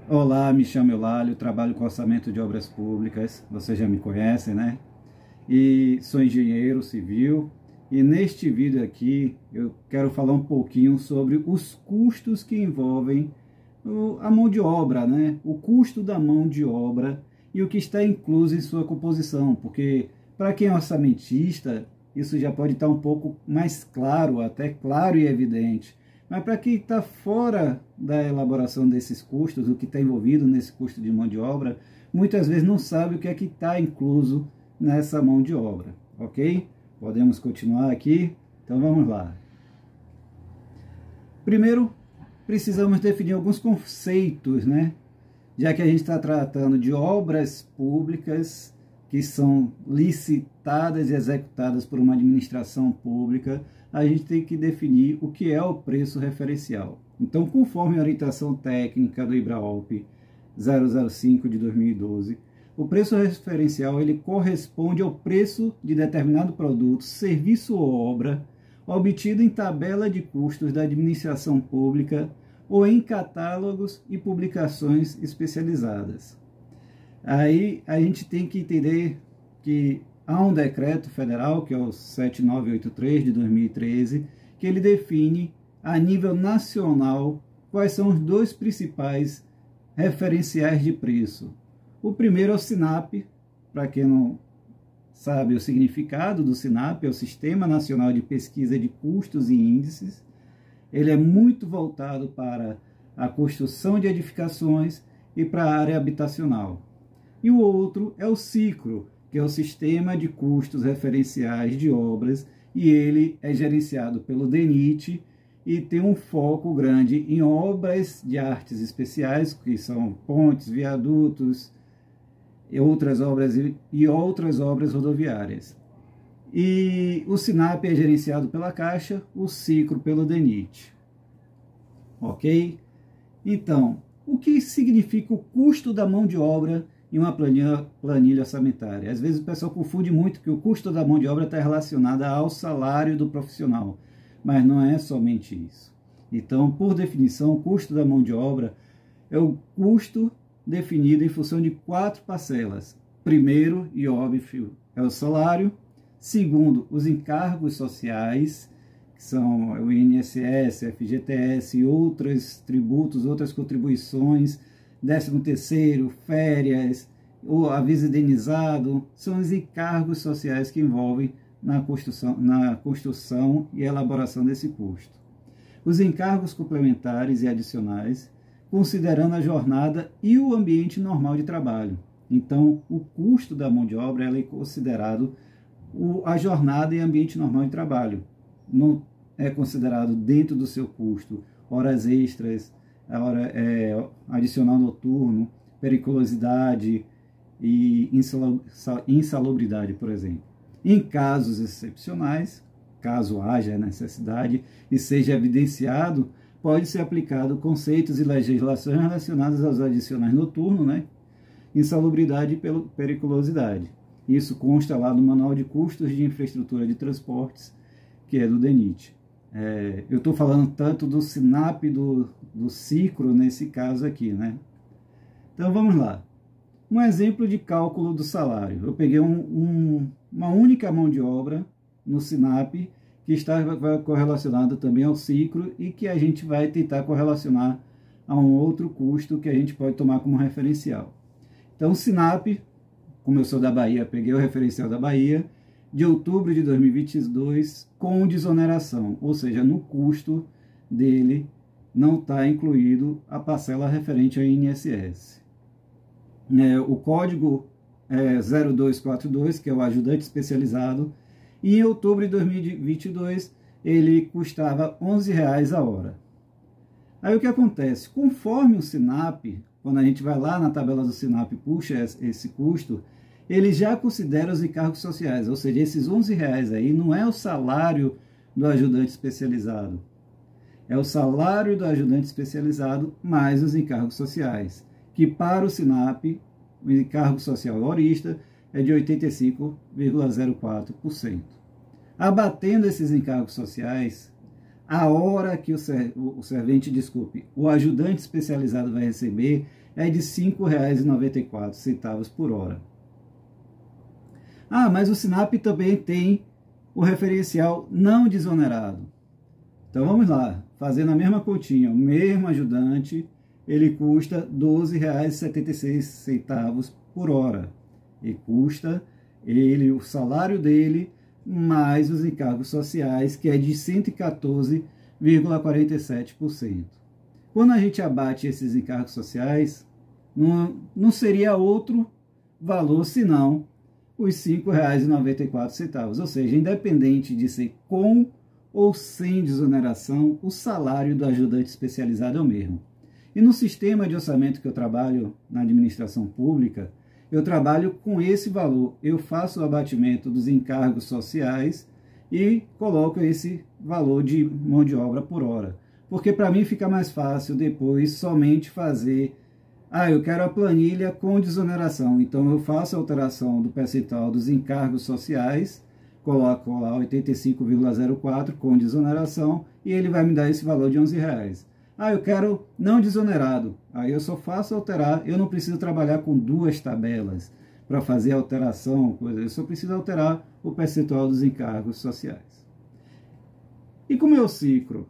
Olá, me chamo Eulálio, trabalho com orçamento de obras públicas, vocês já me conhecem, né? E sou engenheiro civil e neste vídeo aqui eu quero falar um pouquinho sobre os custos que envolvem a mão de obra, né? O custo da mão de obra e o que está incluso em sua composição, porque para quem é orçamentista isso já pode estar um pouco mais claro, até claro e evidente. Mas para quem está fora da elaboração desses custos, o que está envolvido nesse custo de mão de obra, muitas vezes não sabe o que é que está incluso nessa mão de obra, ok? Podemos continuar aqui? Então vamos lá. Primeiro, precisamos definir alguns conceitos, né? Já que a gente está tratando de obras públicas que são licitadas e executadas por uma administração pública, a gente tem que definir o que é o preço referencial. Então, conforme a orientação técnica do IBRAOLP 005 de 2012, o preço referencial ele corresponde ao preço de determinado produto, serviço ou obra obtido em tabela de custos da administração pública ou em catálogos e publicações especializadas. Aí a gente tem que entender que há um decreto federal, que é o 7983 de 2013, que ele define a nível nacional quais são os dois principais referenciais de preço. O primeiro é o SINAP, para quem não sabe o significado do SINAP, é o Sistema Nacional de Pesquisa de Custos e Índices. Ele é muito voltado para a construção de edificações e para a área habitacional. E o outro é o SICRO, que é o Sistema de Custos Referenciais de Obras, e ele é gerenciado pelo DENIT e tem um foco grande em obras de artes especiais, que são pontes, viadutos e outras obras rodoviárias. E o SINAP é gerenciado pela Caixa, o SICRO pelo DENIT. Ok? Então, o que significa o custo da mão de obra em uma planilha orçamentária? Às vezes o pessoal confunde muito que o custo da mão de obra está relacionado ao salário do profissional, mas não é somente isso. Então, por definição, o custo da mão de obra é o custo definido em função de 4 parcelas. Primeiro, e óbvio, é o salário. Segundo, os encargos sociais, que são o INSS, FGTS e outros tributos, outras contribuições, 13º, férias, o aviso indenizado, são os encargos sociais que envolvem na construção e elaboração desse custo. Os encargos complementares e adicionais, considerando a jornada e o ambiente normal de trabalho. Então, o custo da mão de obra é considerado a jornada e ambiente normal de trabalho. Não é considerado dentro do seu custo horas extras, a hora adicional noturno, periculosidade e insalubridade, por exemplo. Em casos excepcionais, caso haja necessidade e seja evidenciado, pode ser aplicado conceitos e legislações relacionadas aos adicionais noturnos, né? Insalubridade e periculosidade. Isso consta lá no Manual de Custos de Infraestrutura de Transportes, que é do DENIT. Eu estou falando tanto do SINAP, do SICRO, nesse caso aqui, né? Então vamos lá. Um exemplo de cálculo do salário. Eu peguei uma única mão de obra no SINAP, que está correlacionado também ao SICRO e que a gente vai tentar correlacionar a um outro custo que a gente pode tomar como referencial. Então o SINAP, como eu sou da Bahia, peguei o referencial da Bahia, de outubro de 2022, com desoneração, ou seja, no custo dele não está incluído a parcela referente ao INSS. O código é 0242, que é o ajudante especializado, e em outubro de 2022 ele custava R$ 11,00 a hora. Aí o que acontece? Conforme o SINAP, quando a gente vai lá na tabela do SINAP e puxa esse custo, ele já considera os encargos sociais, ou seja, esses R$ 11,00 aí não é o salário do ajudante especializado, é o salário do ajudante especializado mais os encargos sociais, que para o SINAP, o encargo social horista é de 85,04%. Abatendo esses encargos sociais, a hora que o servente, o ajudante especializado vai receber é de R$ 5,94 por hora. Ah, mas o SINAP também tem o referencial não desonerado. Então vamos lá, fazendo a mesma continha, o mesmo ajudante, ele custa R$ 12,76 por hora. E custa o salário dele mais os encargos sociais, que é de 114,47%. Quando a gente abate esses encargos sociais, não seria outro valor senão os R$ 5,94. Ou seja, independente de ser com ou sem desoneração, o salário do ajudante especializado é o mesmo. E no sistema de orçamento que eu trabalho na administração pública, eu trabalho com esse valor. Eu faço o abatimento dos encargos sociais e coloco esse valor de mão de obra por hora. Porque para mim fica mais fácil depois somente fazer, eu quero a planilha com desoneração. Então eu faço a alteração do percentual dos encargos sociais, coloco lá 85,04 com desoneração e ele vai me dar esse valor de R$ 11,00. Eu quero não desonerado. Aí eu só faço alterar, eu não preciso trabalhar com duas tabelas para fazer a alteração, eu só preciso alterar o percentual dos encargos sociais. E com o meu ciclo?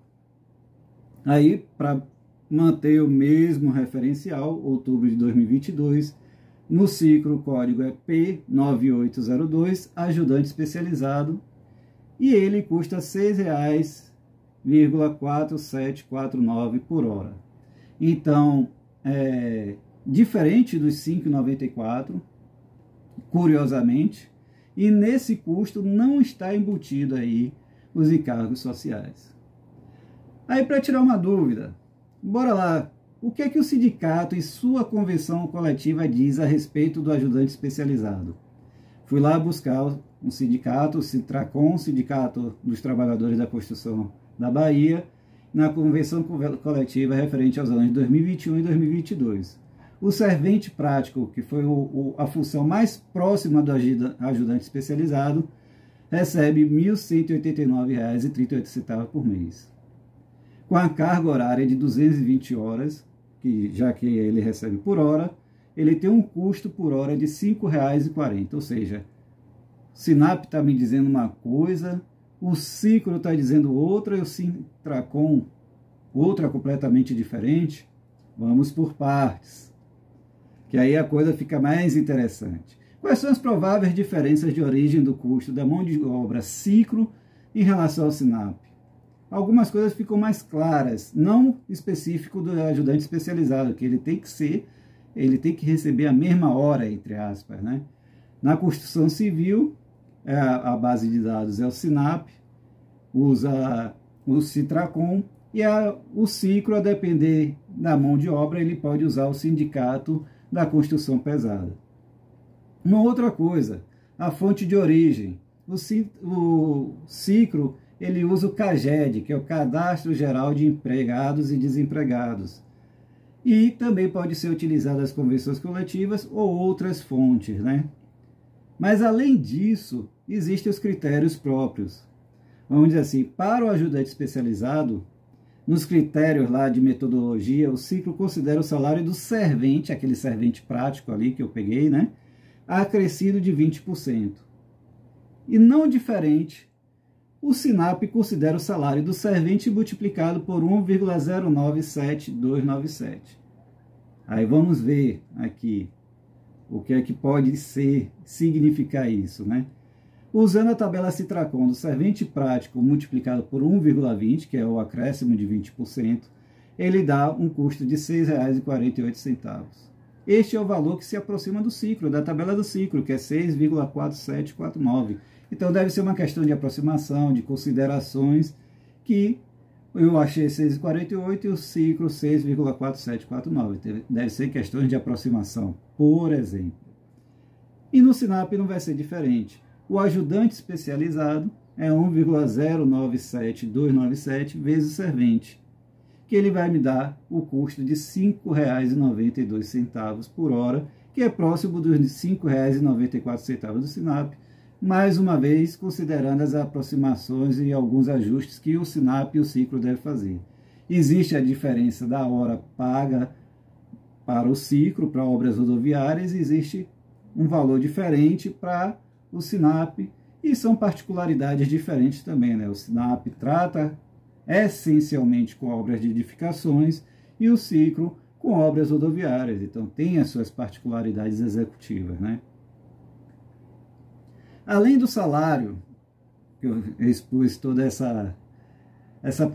Aí, para manter o mesmo referencial, outubro de 2022, no ciclo o código é P9802, ajudante especializado, e ele custa R$ 6,4749 por hora. Então, diferente dos R$ 5,94, curiosamente, e nesse custo não está embutido aí os encargos sociais. Aí, para tirar uma dúvida, bora lá, o que é que o sindicato e sua convenção coletiva diz a respeito do ajudante especializado? Fui lá buscar um sindicato, o Sintracom, Sindicato dos Trabalhadores da Construção da Bahia, na convenção coletiva referente aos anos de 2021 e 2022. O servente prático, que foi a função mais próxima do ajudante especializado, recebe R$ 1.189,38 por mês. Com a carga horária de 220 horas, já que ele recebe por hora, ele tem um custo por hora de R$ 5,40. Ou seja, o SINAP está me dizendo uma coisa, o ciclo está dizendo outra, e o Sintracom outra completamente diferente. Vamos por partes, que aí a coisa fica mais interessante. Quais são as prováveis diferenças de origem do custo da mão de obra ciclo em relação ao SINAP? Algumas coisas ficam mais claras, não específico do ajudante especializado, que ele tem que receber a mesma hora, entre aspas, né? Na construção civil, a base de dados é o SINAP, usa o Sintracom, e o ciclo, a depender da mão de obra, ele pode usar o sindicato da construção pesada. Uma outra coisa, a fonte de origem. O ciclo, ele usa o CAGED, que é o Cadastro Geral de Empregados e Desempregados. E também pode ser utilizado as convenções coletivas ou outras fontes, né? Mas, além disso, existem os critérios próprios. Vamos dizer assim, para o ajudante especializado, nos critérios lá de metodologia, o ciclo considera o salário do servente, aquele servente prático ali que eu peguei, né? Acrescido de 20%. E não diferente, o SINAP considera o salário do servente multiplicado por 1,097297. Aí vamos ver aqui o que é que pode significar isso, né? Usando a tabela Sintracom do servente prático multiplicado por 1,20, que é o acréscimo de 20%, ele dá um custo de R$ 6,48. Este é o valor que se aproxima do ciclo, da tabela do ciclo, que é 6,4749. Então deve ser uma questão de aproximação, de considerações, que eu achei 6,48 e o ciclo 6,4749. Deve ser questões de aproximação, por exemplo. E no SINAP não vai ser diferente. O ajudante especializado é 1,097297 vezes o servente, que ele vai me dar o custo de R$ 5,92 por hora, que é próximo dos R$ 5,94 do SINAP, mais uma vez considerando as aproximações e alguns ajustes que o SINAP e o ciclo devem fazer. Existe a diferença da hora paga para o ciclo, para obras rodoviárias, existe um valor diferente para o SINAP, e são particularidades diferentes também, né? O SINAP trata essencialmente com obras de edificações e o ciclo com obras rodoviárias, então tem as suas particularidades executivas, né? Além do salário, que eu expus todas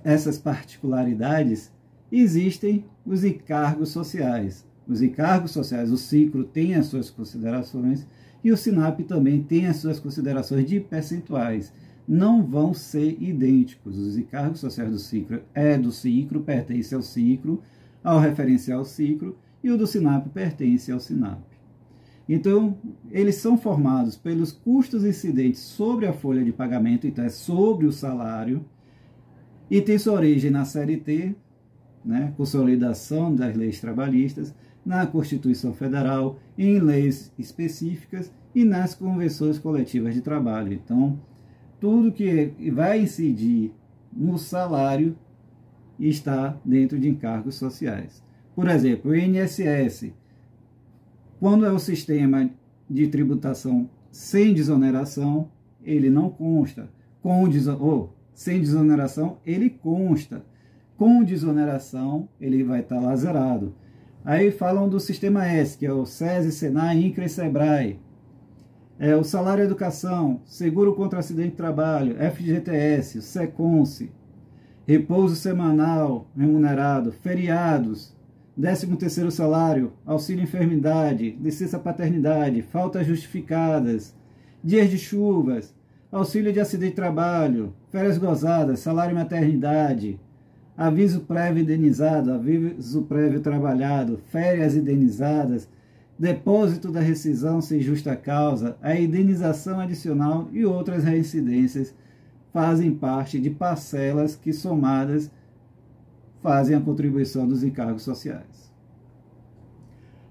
essas particularidades, existem os encargos sociais. Os encargos sociais, o ciclo tem as suas considerações e o SINAP também tem as suas considerações de percentuais. Não vão ser idênticos. Os encargos sociais do ciclo, pertence ao ciclo, ao referencial ciclo, e o do SINAP pertence ao SINAP. Então, eles são formados pelos custos incidentes sobre a folha de pagamento, então é sobre o salário, e tem sua origem na CLT, né, consolidação das leis trabalhistas, na Constituição Federal, em leis específicas e nas convenções coletivas de trabalho. Então, tudo que vai incidir no salário está dentro de encargos sociais. Por exemplo, o INSS, quando é o sistema de tributação sem desoneração, ele não consta. Sem desoneração, ele consta. Com desoneração, ele vai estar lá zerado. Aí falam do sistema S, que é o SESI, SENAI, INCRA e SEBRAE. O salário educação, seguro contra acidente de trabalho, FGTS, o SECONSE, repouso semanal remunerado, feriados, 13º salário, auxílio enfermidade, licença paternidade, faltas justificadas, dias de chuvas, auxílio de acidente de trabalho, férias gozadas, salário maternidade, aviso prévio indenizado, aviso prévio trabalhado, férias indenizadas, depósito da rescisão sem justa causa, a indenização adicional e outras reincidências fazem parte de parcelas que, somadas, fazem a contribuição dos encargos sociais.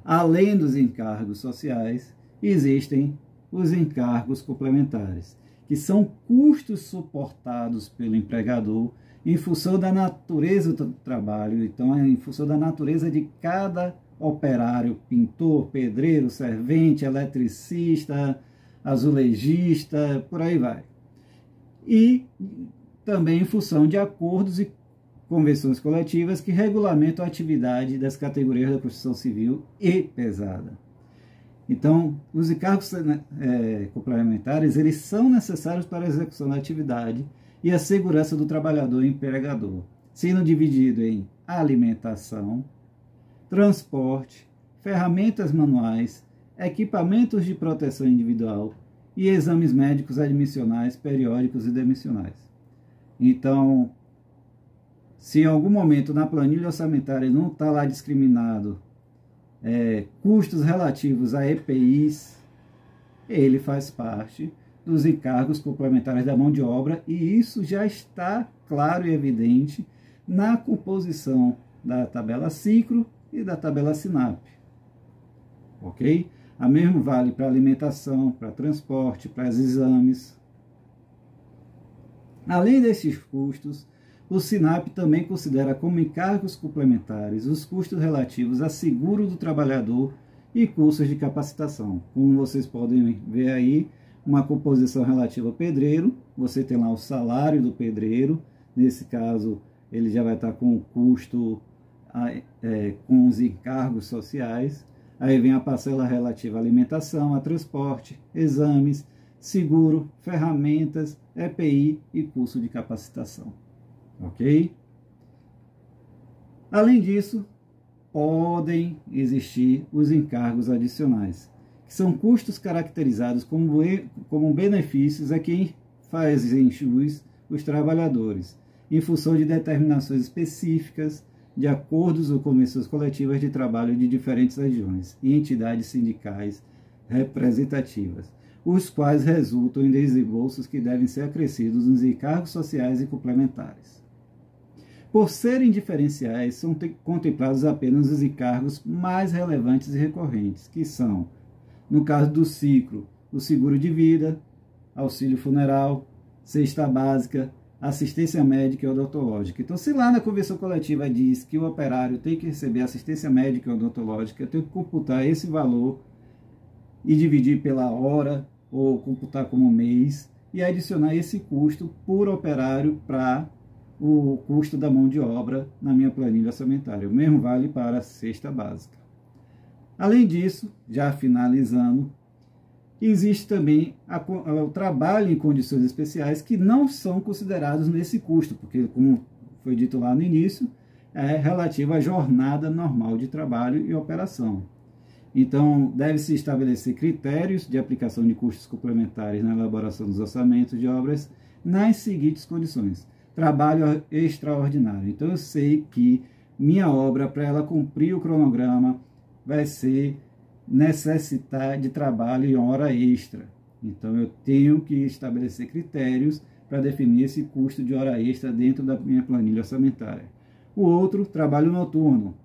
Além dos encargos sociais, existem os encargos complementares, que são custos suportados pelo empregador em função da natureza do trabalho, então em função da natureza de cada operário, pintor, pedreiro, servente, eletricista, azulejista, por aí vai. E também em função de acordos e convenções coletivas que regulamentam a atividade das categorias da construção civil e pesada. Então, os encargos complementares, eles são necessários para a execução da atividade e a segurança do trabalhador e empregador, sendo dividido em alimentação, transporte, ferramentas manuais, equipamentos de proteção individual e exames médicos admissionais, periódicos e demissionais. Então, se em algum momento na planilha orçamentária não está lá discriminado custos relativos a EPIs, ele faz parte dos encargos complementares da mão de obra, e isso já está claro e evidente na composição da tabela ciclo e da tabela SINAP. Ok? A mesmo vale para alimentação, para transporte, para os exames. Além desses custos, o SINAP também considera como encargos complementares os custos relativos a seguro do trabalhador e cursos de capacitação. Como vocês podem ver aí, uma composição relativa ao pedreiro, você tem lá o salário do pedreiro, nesse caso ele já vai estar com o custo, com os encargos sociais. Aí vem a parcela relativa à alimentação, a transporte, exames, seguro, ferramentas, EPI e curso de capacitação. Ok? Além disso, podem existir os encargos adicionais, que são custos caracterizados como benefícios a quem fazem jus os trabalhadores, em função de determinações específicas de acordos ou convenções coletivas de trabalho de diferentes regiões e entidades sindicais representativas, os quais resultam em desembolsos que devem ser acrescidos nos encargos sociais e complementares. Por serem diferenciais, são contemplados apenas os encargos mais relevantes e recorrentes, que são, no caso do ciclo, o seguro de vida, auxílio funeral, cesta básica, assistência médica e odontológica. Então, se lá na convenção coletiva diz que o operário tem que receber assistência médica e odontológica, eu tenho que computar esse valor e dividir pela hora, ou computar como mês, e adicionar esse custo por operário para o custo da mão de obra na minha planilha orçamentária. O mesmo vale para a cesta básica. Além disso, já finalizando, existe também o trabalho em condições especiais que não são considerados nesse custo, porque, como foi dito lá no início, é relativo à jornada normal de trabalho e operação. Então, deve-se estabelecer critérios de aplicação de custos complementares na elaboração dos orçamentos de obras nas seguintes condições. Trabalho extraordinário. Então, eu sei que minha obra, para ela cumprir o cronograma, vai necessitar de trabalho em hora extra. Então, eu tenho que estabelecer critérios para definir esse custo de hora extra dentro da minha planilha orçamentária. O outro, trabalho noturno.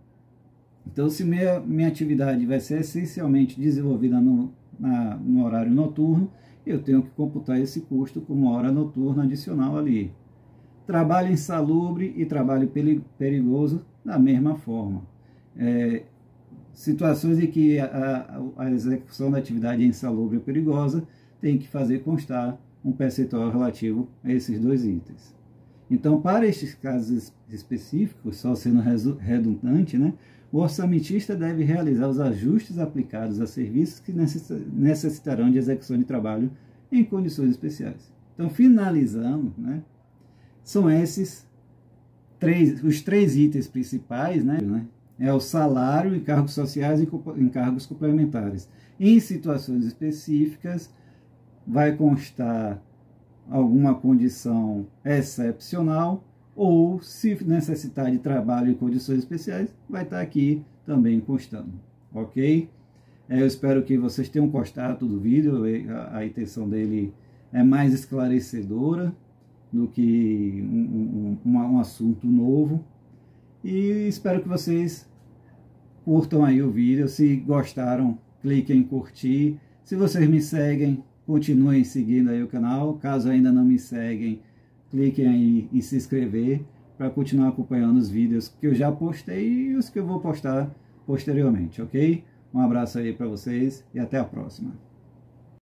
Então, se minha atividade vai ser essencialmente desenvolvida no horário noturno, eu tenho que computar esse custo como hora noturna adicional ali. Trabalho insalubre e trabalho perigoso da mesma forma. Situações em que a execução da atividade é insalubre ou perigosa tem que fazer constar um percentual relativo a esses dois itens. Então, para estes casos específicos, só sendo redundante, né, o orçamentista deve realizar os ajustes aplicados a serviços que necessitarão de execução de trabalho em condições especiais. Então, finalizando, né, são esses os três itens principais, né? É o salário, encargos sociais e encargos complementares. Em situações específicas, vai constar alguma condição excepcional, ou, se necessitar de trabalho em condições especiais, vai estar aqui também constando, ok? Eu espero que vocês tenham gostado do vídeo. A intenção dele é mais esclarecedora do que um assunto novo, e espero que vocês curtam aí o vídeo. Se gostaram, cliquem em curtir. Se vocês me seguem, continuem seguindo aí o canal. Caso ainda não me seguem, cliquem aí em se inscrever para continuar acompanhando os vídeos que eu já postei e os que eu vou postar posteriormente, ok? Um abraço aí para vocês e até a próxima.